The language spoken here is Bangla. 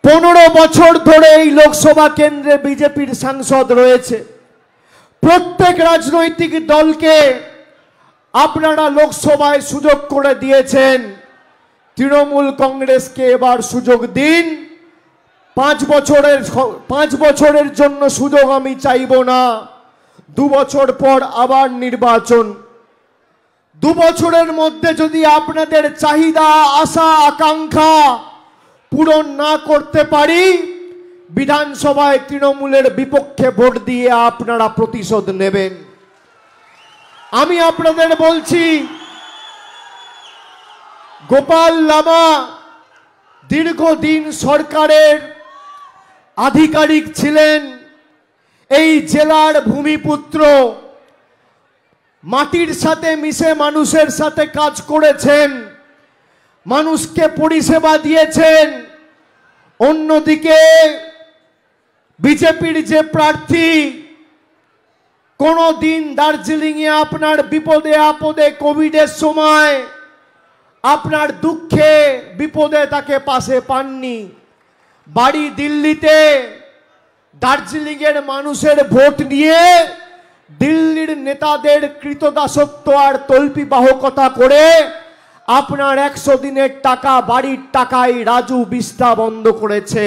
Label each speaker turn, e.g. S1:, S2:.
S1: 15 বছর ধরে এই লোকসভা কেন্দ্রে বিজেপির সাংসদ রয়েছে। প্রত্যেক রাজনৈতিক দলকে আপনারা লোকসভায় সুযোগ করে দিয়েছেন। তৃণমূল কংগ্রেসকে এবার সুযোগ দিন। 5 বছরের জন্য সুযোগ আমি চাইব না। 2 বছর পর আবার নির্বাচন। 2 বছরের মধ্যে যদি আপনাদের চাহিদা, আশা, আকাঙ্ক্ষা পূরণ না করতে পারি, বিধানসভায় তৃণমূলের বিপক্ষে ভোট দিয়ে আপনারা প্রতিশোধ নেবেন। আমি আপনাদের বলছি, গোপাল লামা দীর্ঘদিন সরকারের আধিকারিক ছিলেন। এই জেলার ভূমিপুত্র, মাটির সাথে মিশে মানুষের সাথে কাজ করেছেন, মানুষকে পরিষেবা দিয়েছেন। অন্যদিকে বিজেপির যে প্রার্থী, কোনোদিন দার্জিলিংয়ে আপনার বিপদে আপদে, কোভিডের সময় আপনার দুঃখে বিপদে তাকে পাশে পাননি। বাড়ি দিল্লিতে, দার্জিলিংয়ের মানুষের ভোট নিয়ে দিল্লির নেতাদের কৃতদাসত্ব আর তল্পিবাহকতা করে আপনার 100 দিনের টাকা, বাড়ির টাকায় রাজু বিস্তা বন্ধ করেছে।